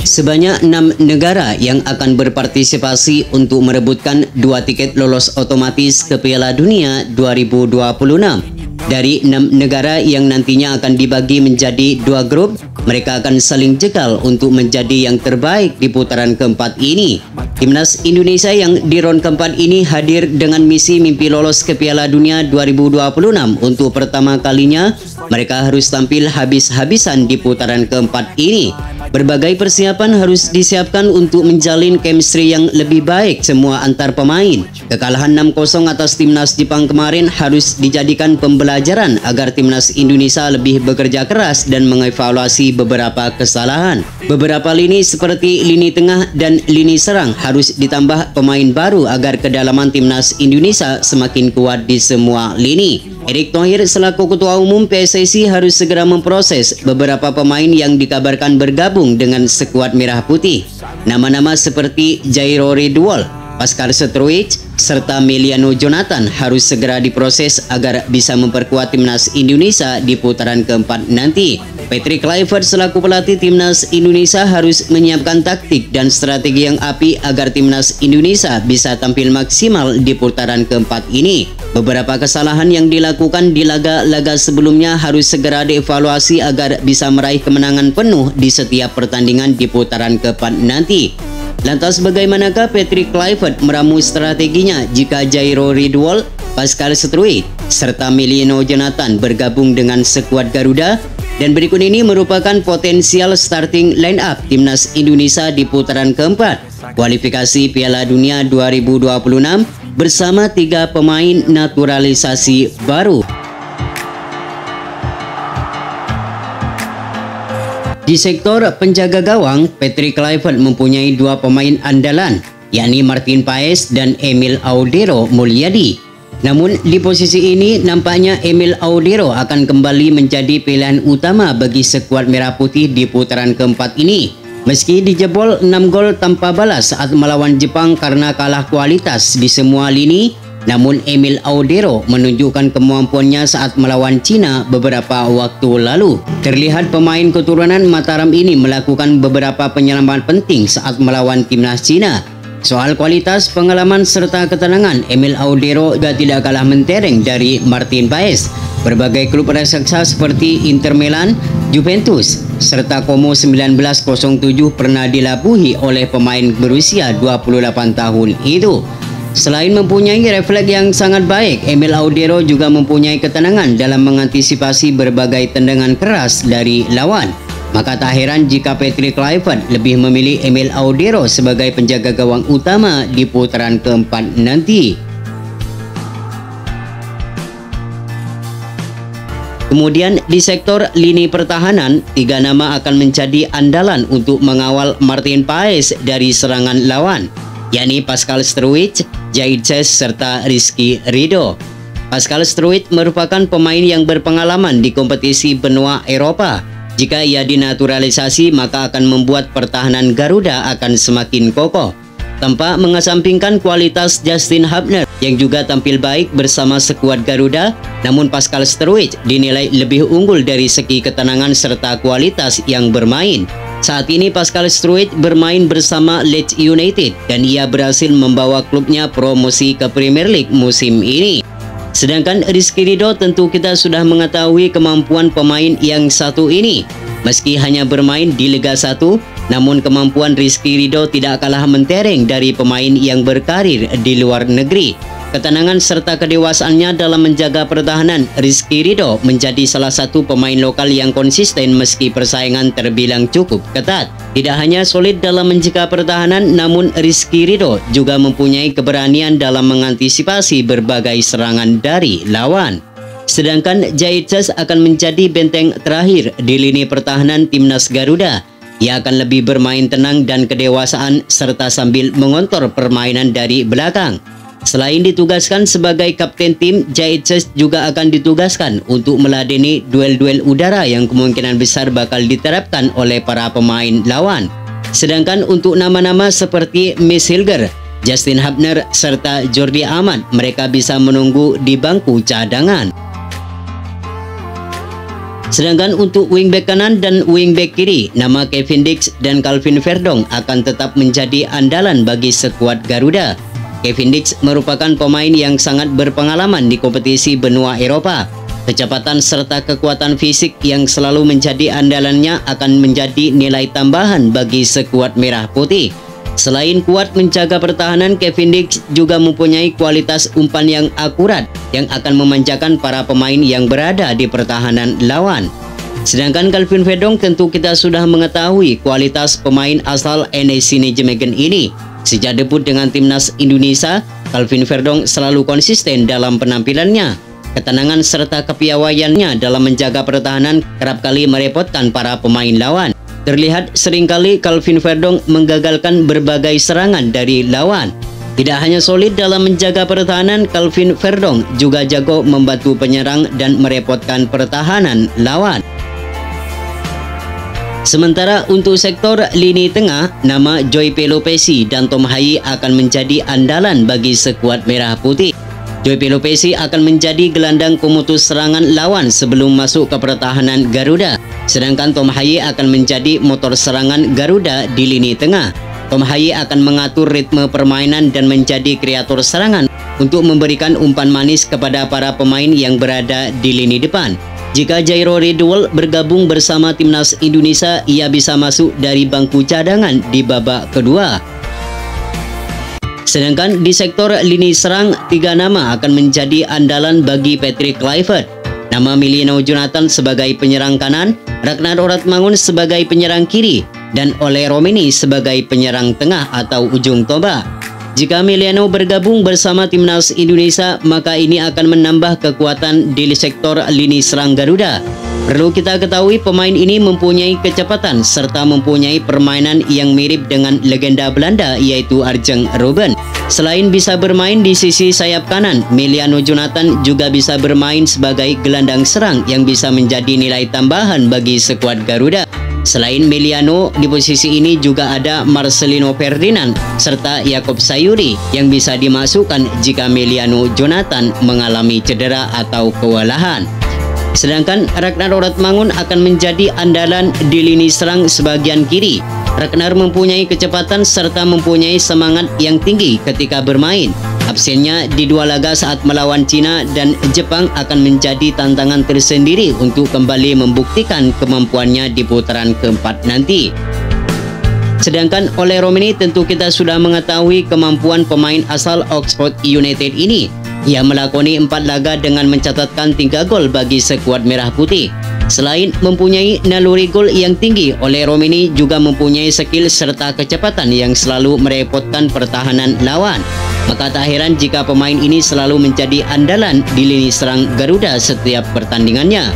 Sebanyak 6 negara yang akan berpartisipasi untuk merebutkan 2 tiket lolos otomatis ke Piala Dunia 2026. Dari 6 negara yang nantinya akan dibagi menjadi 2 grup, mereka akan saling jegal untuk menjadi yang terbaik di putaran keempat ini. Timnas Indonesia yang di round keempat ini hadir dengan misi mimpi lolos ke Piala Dunia 2026. Untuk pertama kalinya, mereka harus tampil habis-habisan di putaran keempat ini. Berbagai persiapan harus disiapkan untuk menjalin chemistry yang lebih baik semua antar pemain. Kekalahan 6-0 atas timnas Jepang kemarin harus dijadikan pembelajaran agar timnas Indonesia lebih bekerja keras dan mengevaluasi beberapa kesalahan. Beberapa lini seperti lini tengah dan lini serang harus ditambah pemain baru agar kedalaman timnas Indonesia semakin kuat di semua lini. Erick Thohir selaku Ketua Umum PSSI harus segera memproses beberapa pemain yang dikabarkan bergabung dengan skuad Merah Putih. Nama-nama seperti Jairo Ridwal, Pascal Stroic, serta Meliano Jonathan harus segera diproses agar bisa memperkuat timnas Indonesia di putaran keempat nanti. Patrick Kluivert selaku pelatih timnas Indonesia harus menyiapkan taktik dan strategi yang apik agar timnas Indonesia bisa tampil maksimal di putaran keempat ini. Beberapa kesalahan yang dilakukan di laga-laga sebelumnya harus segera dievaluasi agar bisa meraih kemenangan penuh di setiap pertandingan di putaran keempat nanti. Lantas bagaimanakah Patrick Kluivert meramu strateginya jika Jairo Ridwal, Pascal Stroic, serta Meliano Jonathan bergabung dengan skuad Garuda? Dan berikut ini merupakan potensial starting line up timnas Indonesia di putaran keempat kualifikasi Piala Dunia 2026 bersama 3 pemain naturalisasi baru. Di sektor penjaga gawang, Patrick Kluivert mempunyai 2 pemain andalan, yakni Martin Paes dan Emil Audero Mulyadi. Namun di posisi ini nampaknya Emil Audero akan kembali menjadi pilihan utama bagi skuad Merah Putih di putaran keempat ini. Meski dijebol 6 gol tanpa balas saat melawan Jepang karena kalah kualitas di semua lini, namun Emil Audero menunjukkan kemampuannya saat melawan Cina beberapa waktu lalu. Terlihat pemain keturunan Mataram ini melakukan beberapa penyelamat penting saat melawan timnas Cina. Soal kualitas, pengalaman serta ketenangan, Emil Audero juga tidak kalah mentereng dari Martin Paes. Berbagai klub raksasa seperti Inter Milan, Juventus, serta Como 1907 pernah dilabuhi oleh pemain berusia 28 tahun itu. Selain mempunyai refleks yang sangat baik, Emil Audero juga mempunyai ketenangan dalam mengantisipasi berbagai tendangan keras dari lawan. Maka tak heran jika Patrick Kluivert lebih memilih Emil Audero sebagai penjaga gawang utama di putaran keempat nanti. Kemudian di sektor lini pertahanan, 3 nama akan menjadi andalan untuk mengawal Martin Paes dari serangan lawan, yakni Pascal Stroic, Jaidses, serta Rizky Ridho. Pascal Stroic merupakan pemain yang berpengalaman di kompetisi benua Eropa. Jika ia dinaturalisasi, maka akan membuat pertahanan Garuda akan semakin kokoh. Tanpa mengesampingkan kualitas Justin Hubner yang juga tampil baik bersama skuad Garuda, namun Pascal Stroic dinilai lebih unggul dari segi ketenangan serta kualitas yang bermain. Saat ini Pascal Stroic bermain bersama Leeds United dan ia berhasil membawa klubnya promosi ke Premier League musim ini. Sedangkan Rizky Ridho tentu kita sudah mengetahui kemampuan pemain yang satu ini. Meski hanya bermain di Liga 1, namun kemampuan Rizky Ridho tidak kalah mentereng dari pemain yang berkarir di luar negeri. Ketenangan serta kedewasaannya dalam menjaga pertahanan, Rizky Ridho menjadi salah satu pemain lokal yang konsisten meski persaingan terbilang cukup ketat. Tidak hanya solid dalam menjaga pertahanan, namun Rizky Ridho juga mempunyai keberanian dalam mengantisipasi berbagai serangan dari lawan. Sedangkan Jaidses akan menjadi benteng terakhir di lini pertahanan timnas Garuda. Ia akan lebih bermain tenang dan kedewasaan serta sambil mengontrol permainan dari belakang. Selain ditugaskan sebagai kapten tim, Jaidses juga akan ditugaskan untuk meladeni duel-duel udara yang kemungkinan besar bakal diterapkan oleh para pemain lawan. Sedangkan untuk nama-nama seperti Miss Hilger, Justin Hubner, serta Jordi Amat, mereka bisa menunggu di bangku cadangan. Sedangkan untuk wingback kanan dan wingback kiri, nama Kevin Dix dan Calvin Verdong akan tetap menjadi andalan bagi skuad Garuda. Kevin Dix merupakan pemain yang sangat berpengalaman di kompetisi benua Eropa. Kecepatan serta kekuatan fisik yang selalu menjadi andalannya akan menjadi nilai tambahan bagi skuad Merah Putih. Selain kuat menjaga pertahanan, Kevin Dix juga mempunyai kualitas umpan yang akurat yang akan memanjakan para pemain yang berada di pertahanan lawan. Sedangkan Calvin Verdong tentu kita sudah mengetahui kualitas pemain asal NEC Nijmegen ini. Sejak debut dengan timnas Indonesia, Calvin Verdong selalu konsisten dalam penampilannya. Ketenangan serta kepiawaiannya dalam menjaga pertahanan kerap kali merepotkan para pemain lawan. Terlihat seringkali Calvin Verdong menggagalkan berbagai serangan dari lawan. Tidak hanya solid dalam menjaga pertahanan, Calvin Verdong juga jago membantu penyerang dan merepotkan pertahanan lawan. Sementara untuk sektor lini tengah, nama Joy Pelopesi dan Tom Hayi akan menjadi andalan bagi skuad Merah Putih. Joy Pelopesi akan menjadi gelandang pemutus serangan lawan sebelum masuk ke pertahanan Garuda. Sedangkan Tom Hayi akan menjadi motor serangan Garuda di lini tengah. Tom Hayi akan mengatur ritme permainan dan menjadi kreator serangan untuk memberikan umpan manis kepada para pemain yang berada di lini depan. Jika Jairo Ridwell bergabung bersama timnas Indonesia, ia bisa masuk dari bangku cadangan di babak kedua. Sedangkan di sektor lini serang, 3 nama akan menjadi andalan bagi Patrick Kluivert. Nama Emiliano Jonathan sebagai penyerang kanan, Ragnar Oratmangun sebagai penyerang kiri, dan Ole Romeni sebagai penyerang tengah atau ujung tombak. Jika Emiliano bergabung bersama timnas Indonesia, maka ini akan menambah kekuatan di sektor lini serang Garuda. Perlu kita ketahui pemain ini mempunyai kecepatan serta mempunyai permainan yang mirip dengan legenda Belanda yaitu Arjen Robben. Selain bisa bermain di sisi sayap kanan, Emiliano Jonathan juga bisa bermain sebagai gelandang serang yang bisa menjadi nilai tambahan bagi skuad Garuda. Selain Emiliano, di posisi ini juga ada Marcelino Ferdinand serta Yakob Sayuri yang bisa dimasukkan jika Emiliano Jonathan mengalami cedera atau kewalahan. Sedangkan Ragnar Oratmangun akan menjadi andalan di lini serang sebagian kiri. Ragnar mempunyai kecepatan serta mempunyai semangat yang tinggi ketika bermain. Absennya di 2 laga saat melawan Cina dan Jepang akan menjadi tantangan tersendiri untuk kembali membuktikan kemampuannya di putaran keempat nanti. Sedangkan Ole Romeni tentu kita sudah mengetahui kemampuan pemain asal Oxford United ini. Ia melakoni 4 laga dengan mencatatkan 3 gol bagi skuad Merah Putih. Selain mempunyai naluri gol yang tinggi, Ole Romeni juga mempunyai skill serta kecepatan yang selalu merepotkan pertahanan lawan. Maka tak heran jika pemain ini selalu menjadi andalan di lini serang Garuda setiap pertandingannya.